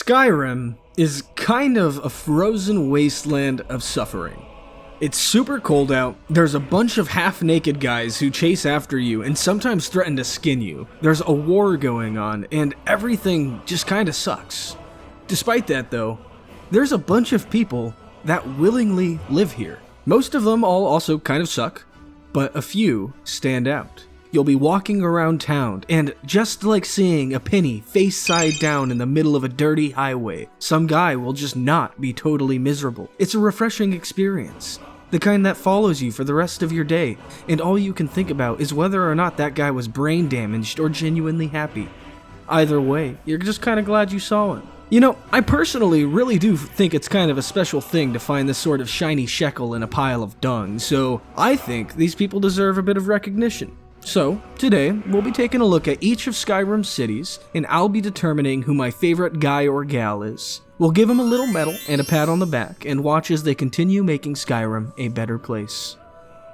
Skyrim is kind of a frozen wasteland of suffering. It's super cold out, there's a bunch of half-naked guys who chase after you and sometimes threaten to skin you. There's a war going on, and everything just kinda sucks. Despite that though, there's a bunch of people that willingly live here. Most of them all also kind of suck, but a few stand out. You'll be walking around town, and just like seeing a penny face side down in the middle of a dirty highway, some guy will just not be totally miserable. It's a refreshing experience. The kind that follows you for the rest of your day, and all you can think about is whether or not that guy was brain damaged or genuinely happy. Either way, you're just kind of glad you saw him. You know, I personally really do think it's kind of a special thing to find this sort of shiny shekel in a pile of dung, so I think these people deserve a bit of recognition. So, today, we'll be taking a look at each of Skyrim's cities, and I'll be determining who my favorite guy or gal is. We'll give them a little medal and a pat on the back, and watch as they continue making Skyrim a better place.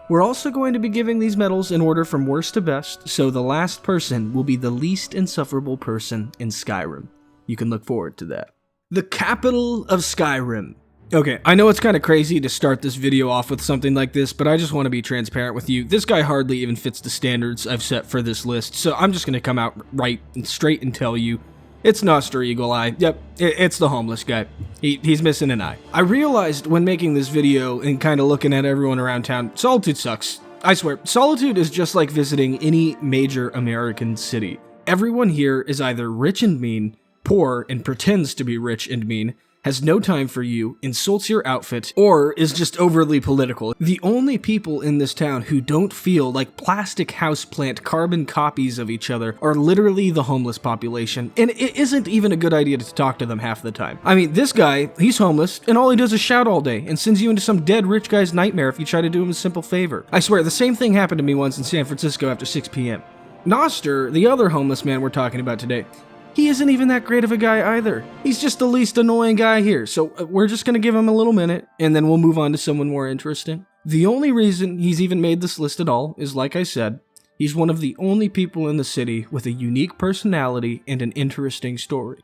We're also going to be giving these medals in order from worst to best, so the last person will be the least insufferable person in Skyrim. You can look forward to that. The capital of Skyrim. Okay, I know it's kind of crazy to start this video off with something like this, but I just want to be transparent with you. This guy hardly even fits the standards I've set for this list, so I'm just going to come out right and straight and tell you, it's Noster Eagle Eye. Yep, it's the homeless guy. He's missing an eye. I realized when making this video and kind of looking at everyone around town, Solitude sucks. I swear, Solitude is just like visiting any major American city. Everyone here is either rich and mean, poor and pretends to be rich and mean, has no time for you, insults your outfit, or is just overly political. The only people in this town who don't feel like plastic houseplant carbon copies of each other are literally the homeless population, and it isn't even a good idea to talk to them half the time. I mean, this guy, he's homeless, and all he does is shout all day, and sends you into some dead rich guy's nightmare if you try to do him a simple favor. I swear, the same thing happened to me once in San Francisco after 6 p.m. Noster, the other homeless man we're talking about today, he isn't even that great of a guy either. He's just the least annoying guy here, so we're just gonna give him a little minute, and then we'll move on to someone more interesting. The only reason he's even made this list at all is, like I said, he's one of the only people in the city with a unique personality and an interesting story.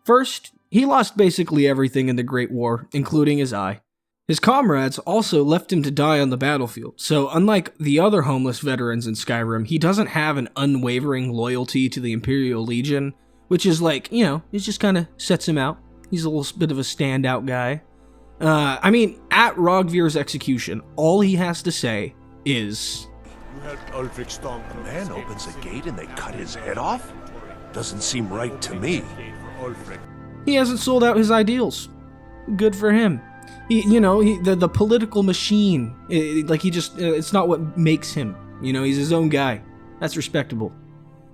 First, he lost basically everything in the Great War, including his eye. His comrades also left him to die on the battlefield, so unlike the other homeless veterans in Skyrim, he doesn't have an unwavering loyalty to the Imperial Legion, which is like, you know, it just kind of sets him out. He's a little bit of a standout guy. I mean, at Rogvir's execution, all he has to say is, "A man opens a gate and they cut his head off? Doesn't seem right to me." He hasn't sold out his ideals. Good for him. The political machine, it's not what makes him. You know, he's his own guy. That's respectable.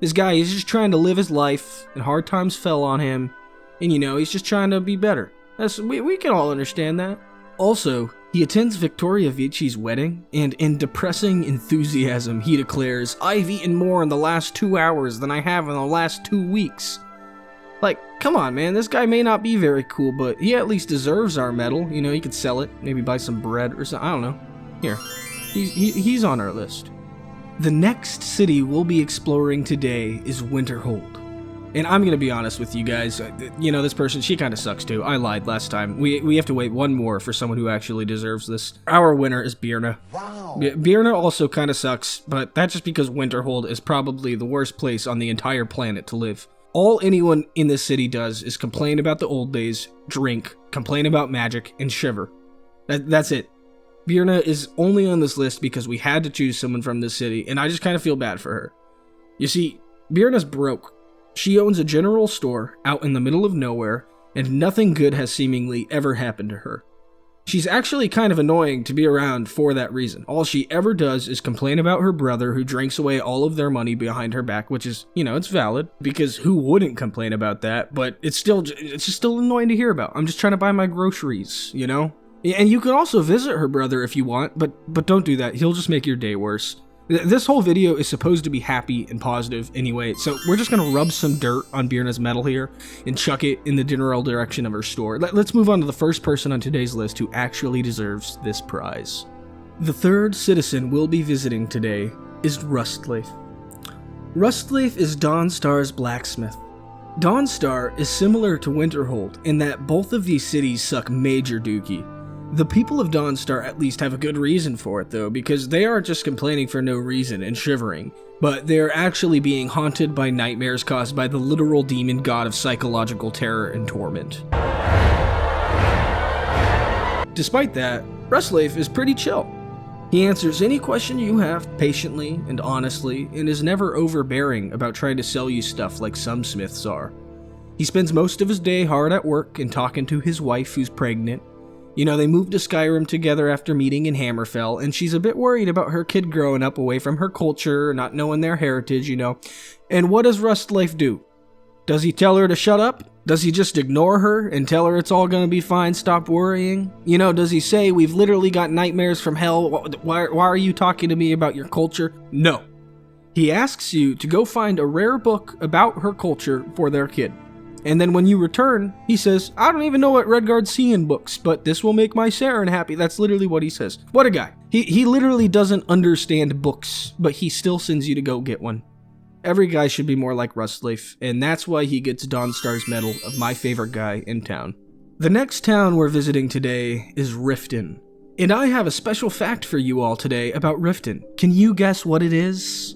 This guy is just trying to live his life, and hard times fell on him, and he's just trying to be better. We can all understand that. Also, he attends Victoria Vici's wedding, and in depressing enthusiasm, he declares, "I've eaten more in the last 2 hours than I have in the last 2 weeks." Like, come on, man, this guy may not be very cool, but he at least deserves our medal. You know, he could sell it, maybe buy some bread or something, I don't know. Here, he's on our list. The next city we'll be exploring today is Winterhold. And I'm gonna be honest with you guys, this person, she kinda sucks too. I lied last time. We have to wait one more for someone who actually deserves this. Our winner is Birna. Wow. Birna also kinda sucks, but that's just because Winterhold is probably the worst place on the entire planet to live. All anyone in this city does is complain about the old days, drink, complain about magic, and shiver. That's it. Birna is only on this list because we had to choose someone from this city, and I just kind of feel bad for her. You see, Birna's broke. She owns a general store out in the middle of nowhere, and nothing good has seemingly ever happened to her. She's actually kind of annoying to be around for that reason. All she ever does is complain about her brother who drinks away all of their money behind her back, which is, it's valid, because who wouldn't complain about that, but it's just still annoying to hear about. I'm just trying to buy my groceries, And you can also visit her brother if you want, but don't do that. He'll just make your day worse. This whole video is supposed to be happy and positive anyway, so we're just gonna rub some dirt on Birna's medal here and chuck it in the general direction of her store. Let's move on to the first person on today's list who actually deserves this prize. The third citizen we'll be visiting today is Rustleif. Rustleif is Dawnstar's blacksmith. Dawnstar is similar to Winterhold in that both of these cities suck major dookie. The people of Dawnstar at least have a good reason for it though, because they aren't just complaining for no reason and shivering, but they're actually being haunted by nightmares caused by the literal demon god of psychological terror and torment. Despite that, Rustleif is pretty chill. He answers any question you have patiently and honestly, and is never overbearing about trying to sell you stuff like some smiths are. He spends most of his day hard at work and talking to his wife who's pregnant. You know, they moved to Skyrim together after meeting in Hammerfell, and she's a bit worried about her kid growing up away from her culture, not knowing their heritage, you know. And what does Rustleif do? Does he tell her to shut up? Does he just ignore her and tell her it's all gonna be fine, stop worrying? You know, does he say, we've literally got nightmares from hell, why are you talking to me about your culture? No. He asks you to go find a rare book about her culture for their kid. And then when you return, he says, I don't even know what Redguard's seeing in books, but this will make my Saren happy. That's literally what he says. What a guy. He literally doesn't understand books, but he still sends you to go get one. Every guy should be more like Rustleif, and that's why he gets Dawnstar's medal of my favorite guy in town. The next town we're visiting today is Riften. And I have a special fact for you all today about Riften. Can you guess what it is?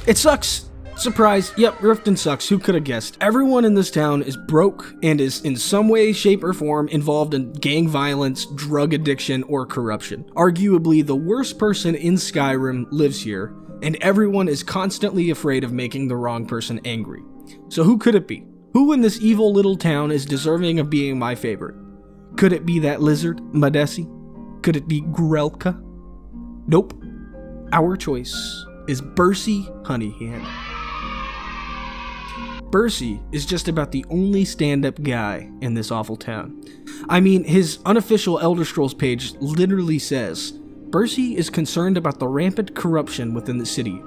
It sucks! Surprise, yep, Riften sucks, who could have guessed? Everyone in this town is broke and is in some way, shape, or form involved in gang violence, drug addiction, or corruption. Arguably, the worst person in Skyrim lives here, and everyone is constantly afraid of making the wrong person angry. So who could it be? Who in this evil little town is deserving of being my favorite? Could it be that lizard, Madesi? Could it be Grelka? Nope. Our choice is Bercy Honeyhand. Bercy is just about the only stand-up guy in this awful town. I mean, his unofficial Elder Scrolls page literally says, Bercy is concerned about the rampant corruption within the city.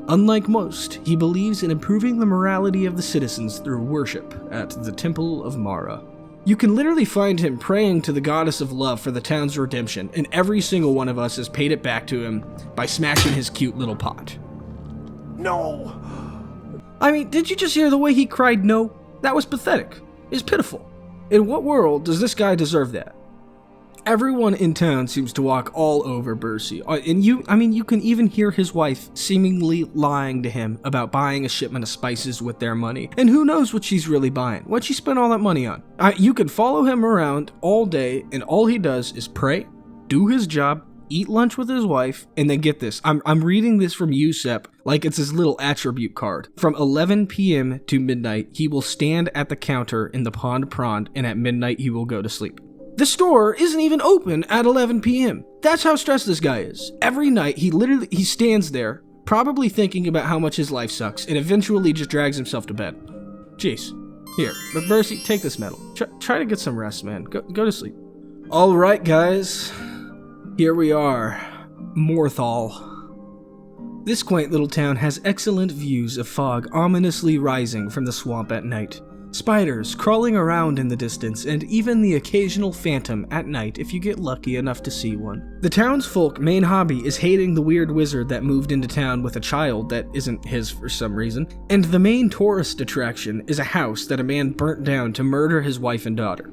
Unlike most, he believes in improving the morality of the citizens through worship at the Temple of Mara. You can literally find him praying to the goddess of love for the town's redemption, and every single one of us has paid it back to him by smashing his cute little pot. No! I mean, did you just hear the way he cried no? That was pathetic. It's pitiful. In what world does this guy deserve that? Everyone in town seems to walk all over Bercy, and you can even hear his wife seemingly lying to him about buying a shipment of spices with their money. And who knows what she's really buying? What'd she spend all that money on? You can follow him around all day, and all he does is pray, do his job, eat lunch with his wife, and then get this. I'm reading this from USEP like it's his little attribute card. From 11 p.m. to midnight, he will stand at the counter in the Pond Prond, and at midnight he will go to sleep. The store isn't even open at 11 p.m. That's how stressed this guy is. Every night, he stands there, probably thinking about how much his life sucks, and eventually just drags himself to bed. Jeez. Here, but Bercy, take this medal. Try to get some rest, man. Go to sleep. Alright, guys. Here we are. Morthal. This quaint little town has excellent views of fog ominously rising from the swamp at night. Spiders crawling around in the distance, and even the occasional phantom at night if you get lucky enough to see one. The townsfolk main hobby is hating the weird wizard that moved into town with a child that isn't his for some reason, and the main tourist attraction is a house that a man burnt down to murder his wife and daughter.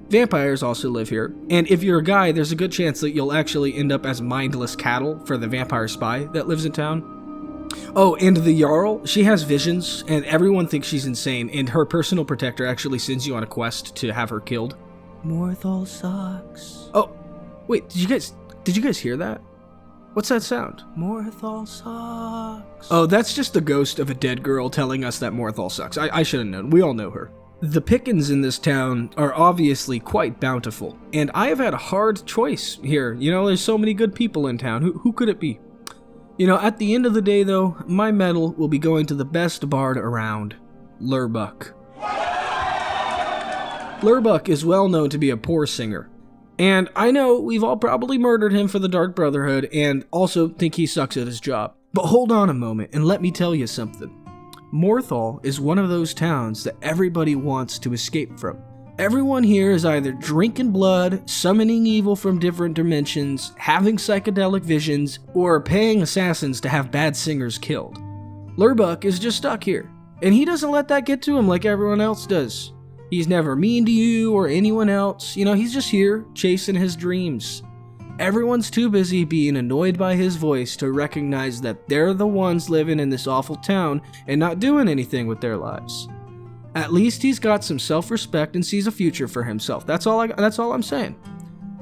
Vampires also live here, and if you're a guy, there's a good chance that you'll actually end up as mindless cattle for the vampire spy that lives in town. Oh, and the Jarl, she has visions, and everyone thinks she's insane, and her personal protector actually sends you on a quest to have her killed. Morthal sucks. Oh, wait, did you guys hear that? What's that sound? Morthal sucks. Oh, that's just the ghost of a dead girl telling us that Morthal sucks. I should have known. We all know her. The pickings in this town are obviously quite bountiful, and I have had a hard choice here. You know, there's so many good people in town. Who could it be? You know, at the end of the day, though, my medal will be going to the best bard around, Lurbuck. Lurbuck is well known to be a poor singer, and I know we've all probably murdered him for the Dark Brotherhood and also think he sucks at his job. But hold on a moment and let me tell you something. Morthal is one of those towns that everybody wants to escape from. Everyone here is either drinking blood, summoning evil from different dimensions, having psychedelic visions, or paying assassins to have bad singers killed. Lurbuck is just stuck here, And he doesn't let that get to him like everyone else does. He's never mean to you or anyone else. You know, he's just here chasing his dreams. Everyone's too busy being annoyed by his voice to recognize that they're the ones living in this awful town and not doing anything with their lives. At least he's got some self-respect and sees a future for himself. That's all I'm saying.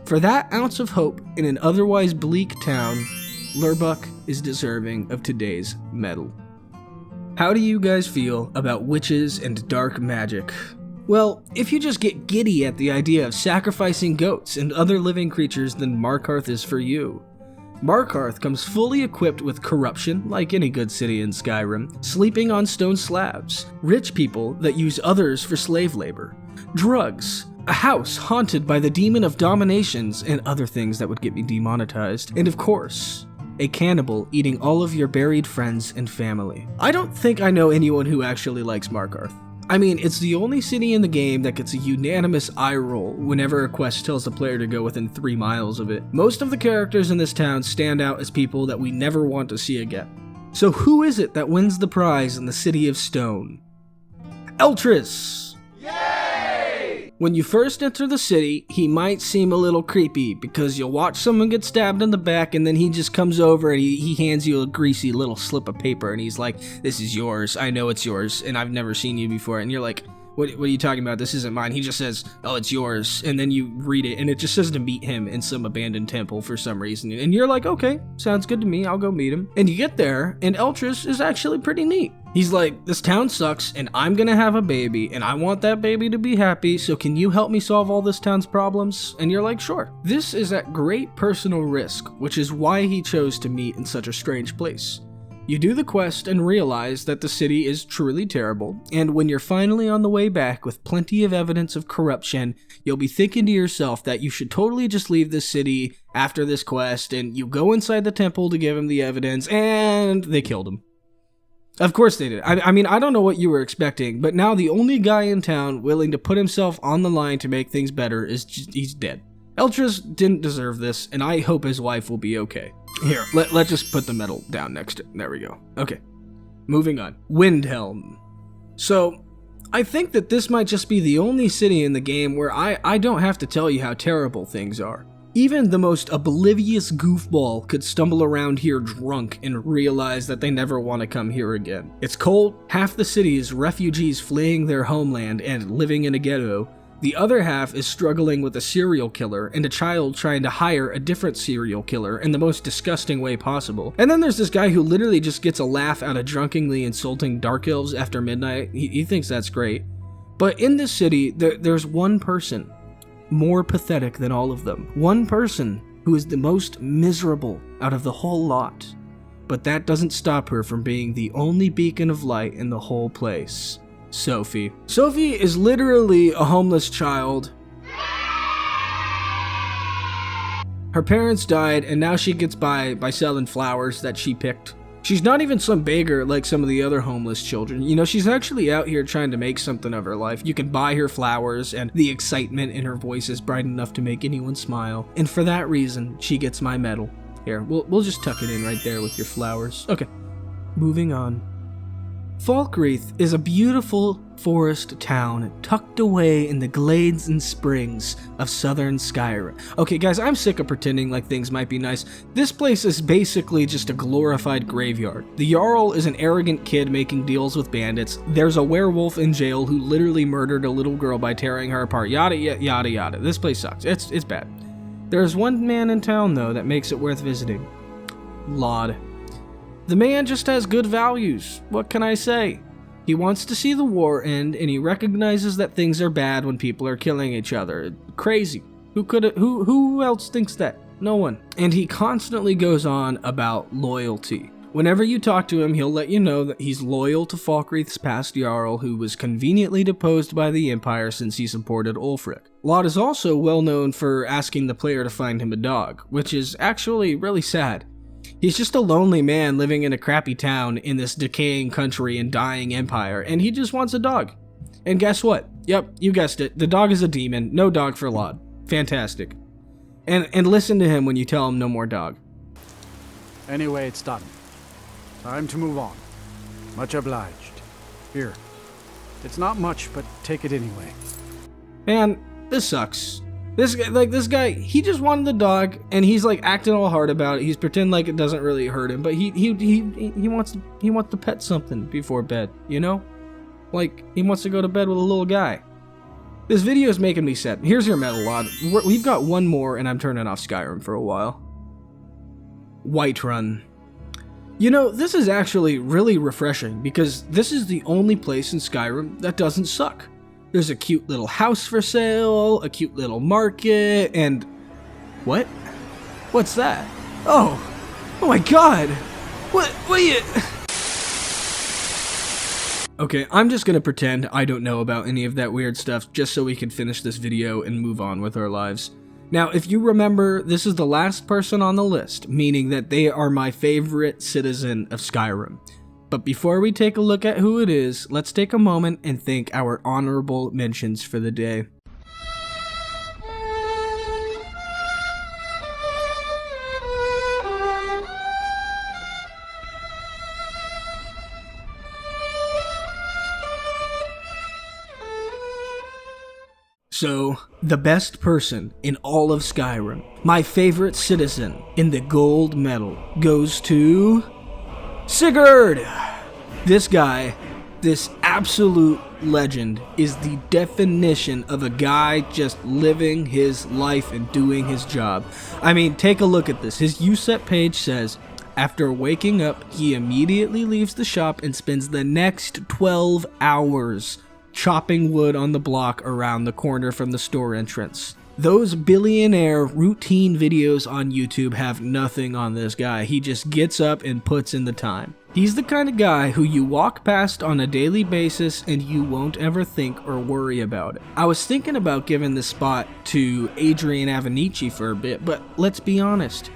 For that ounce of hope in an otherwise bleak town, Lurbuck is deserving of today's medal. How do you guys feel about witches and dark magic? Well, if you just get giddy at the idea of sacrificing goats and other living creatures, then Markarth is for you. Markarth comes fully equipped with corruption, like any good city in Skyrim, sleeping on stone slabs, rich people that use others for slave labor, drugs, a house haunted by the demon of dominations and other things that would get me demonetized, and of course, a cannibal eating all of your buried friends and family. I don't think I know anyone who actually likes Markarth. I mean, it's the only city in the game that gets a unanimous eye roll whenever a quest tells the player to go within 3 miles of it. Most of the characters in this town stand out as people that we never want to see again. So who is it that wins the prize in the City of Stone? Eltris! Yay! When you first enter the city, he might seem a little creepy because you'll watch someone get stabbed in the back and then he just comes over and he hands you a greasy little slip of paper and he's like, "This is yours, I know it's yours, and I've never seen you before." And you're like, what are you talking about? This isn't mine. He just says, "Oh, it's yours." And then you read it and it just says to meet him in some abandoned temple for some reason. And you're like, okay, sounds good to me, I'll go meet him. And you get there and Eltris is actually pretty neat. He's like, "This town sucks and I'm gonna have a baby and I want that baby to be happy, so can you help me solve all this town's problems?" And you're like, sure. This is at great personal risk, which is why he chose to meet in such a strange place. You do the quest and realize that the city is truly terrible, and when you're finally on the way back with plenty of evidence of corruption, you'll be thinking to yourself that you should totally just leave this city after this quest, and you go inside the temple to give him the evidence, and they killed him. Of course they did. I mean, I don't know what you were expecting, but now the only guy in town willing to put himself on the line to make things better he's dead. Eltris didn't deserve this, and I hope his wife will be okay. Here, let's just put the medal down next to it. There we go. Okay, moving on. Windhelm. So, I think that this might just be the only city in the game where I don't have to tell you how terrible things are. Even the most oblivious goofball could stumble around here drunk and realize that they never want to come here again. It's cold, half the city is refugees fleeing their homeland and living in a ghetto. The other half is struggling with a serial killer and a child trying to hire a different serial killer in the most disgusting way possible. And then there's this guy who literally just gets a laugh out of drunkenly insulting dark elves after midnight. He thinks that's great. But in this city, there's one person more pathetic than all of them. One person who is the most miserable out of the whole lot. But that doesn't stop her from being the only beacon of light in the whole place. Sophie. Sophie is literally a homeless child. Her parents died and now she gets by selling flowers that she picked. She's not even some beggar like some of the other homeless children. You know, she's actually out here trying to make something of her life. You can buy her flowers, and the excitement in her voice is bright enough to make anyone smile. And for that reason, she gets my medal. Here, we'll just tuck it in right there with your flowers. Okay, moving on. Falkreath is a beautiful forest town tucked away in the glades and springs of southern Skyrim. Okay guys, I'm sick of pretending like things might be nice. This place is basically just a glorified graveyard. The Jarl is an arrogant kid making deals with bandits. There's a werewolf in jail who literally murdered a little girl by tearing her apart. Yada yada yada. This place sucks. It's bad. There's one man in town though that makes it worth visiting. Laud. The man just has good values. What can I say? He wants to see the war end, and he recognizes that things are bad when people are killing each other. Crazy. Who else thinks that? No one. And he constantly goes on about loyalty. Whenever you talk to him, he'll let you know that he's loyal to Falkreath's past Jarl, who was conveniently deposed by the Empire since he supported Ulfric. Laud is also well known for asking the player to find him a dog, which is actually really sad. He's just a lonely man living in a crappy town in this decaying country and dying empire, and he just wants a dog. And guess what? Yep, you guessed it. The dog is a demon. No dog for Laud. Fantastic. And listen to him when you tell him no more dog. Anyway, it's done. Time to move on. Much obliged. Here. It's not much, but take it anyway. Man, this sucks. This guy, he just wanted the dog, and he's like acting all hard about it. He's pretending like it doesn't really hurt him, but he wants to pet something before bed, you know? Like, he wants to go to bed with a little guy. This video is making me sad. Here's your metal lot. We've got one more, and I'm turning off Skyrim for a while. Whiterun. You know, this is actually really refreshing, because this is the only place in Skyrim that doesn't suck. There's a cute little house for sale, a cute little market, and... What? What's that? Oh my god! What are you... Okay, I'm just gonna pretend I don't know about any of that weird stuff just so we can finish this video and move on with our lives. Now, if you remember, this is the last person on the list, meaning that they are my favorite citizen of Skyrim. But before we take a look at who it is, let's take a moment and thank our honorable mentions for the day. So, the best person in all of Skyrim, my favorite citizen in the gold medal, goes to... Sigurd! This guy, this absolute legend, is the definition of a guy just living his life and doing his job. I mean, take a look at this. His USET page says, after waking up, he immediately leaves the shop and spends the next 12 hours chopping wood on the block around the corner from the store entrance. Those billionaire routine videos on YouTube have nothing on this guy. He just gets up and puts in the time. He's the kind of guy who you walk past on a daily basis and you won't ever think or worry about it. I was thinking about giving this spot to Adrian Avenici for a bit, but let's be honest.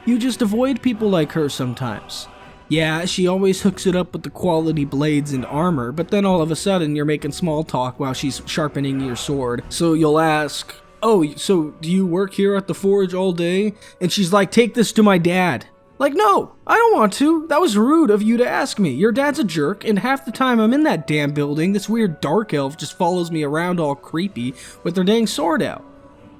You just avoid people like her sometimes. Yeah, she always hooks it up with the quality blades and armor, but then all of a sudden you're making small talk while she's sharpening your sword. So you'll ask, oh, so do you work here at the forge all day? And she's like, take this to my dad. Like, no, I don't want to. That was rude of you to ask me. Your dad's a jerk, and half the time I'm in that damn building, this weird dark elf just follows me around all creepy with their dang sword out.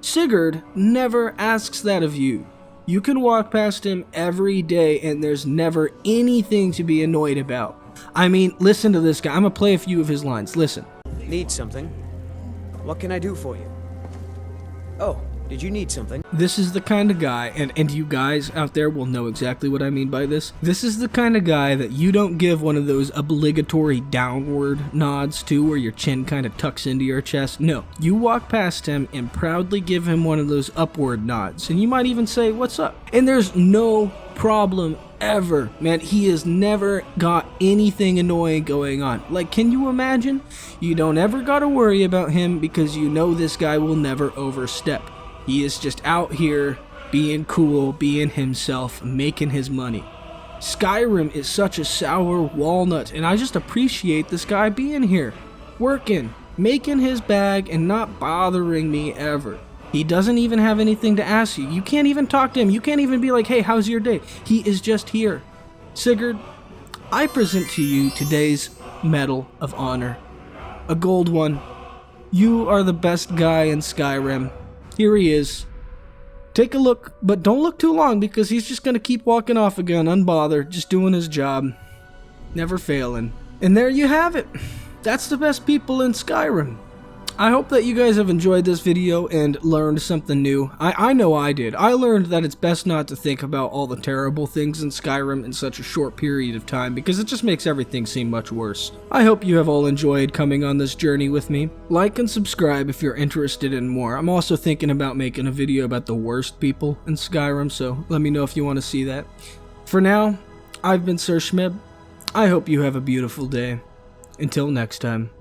Sigurd never asks that of you. You can walk past him every day and there's never anything to be annoyed about. I mean, listen to this guy. I'm gonna play a few of his lines. Listen. Need something? What can I do for you? Oh, did you need something? This is the kind of guy, and you guys out there will know exactly what I mean by this. This is the kind of guy that you don't give one of those obligatory downward nods to where your chin kind of tucks into your chest. No, you walk past him and proudly give him one of those upward nods. And you might even say, what's up? And there's no problem ever. Man, he has never got anything annoying going on. Like, can you imagine? You don't ever gotta worry about him because you know this guy will never overstep. He is just out here being cool, being himself, making his money. Skyrim is such a sour walnut, and I just appreciate this guy being here, working, making his bag, and not bothering me ever. He doesn't even have anything to ask you. You can't even talk to him. You can't even be like, hey, how's your day? He is just here. Sigurd, I present to you today's Medal of Honor. A gold one. You are the best guy in Skyrim. Here he is. Take a look, but don't look too long because he's just going to keep walking off again, unbothered, just doing his job. Never failing. And there you have it. That's the best people in Skyrim. I hope that you guys have enjoyed this video and learned something new. I know I did. I learned that it's best not to think about all the terrible things in Skyrim in such a short period of time because it just makes everything seem much worse. I hope you have all enjoyed coming on this journey with me. Like and subscribe if you're interested in more. I'm also thinking about making a video about the worst people in Skyrim, so let me know if you want to see that. For now, I've been Sir Schmib. I hope you have a beautiful day. Until next time.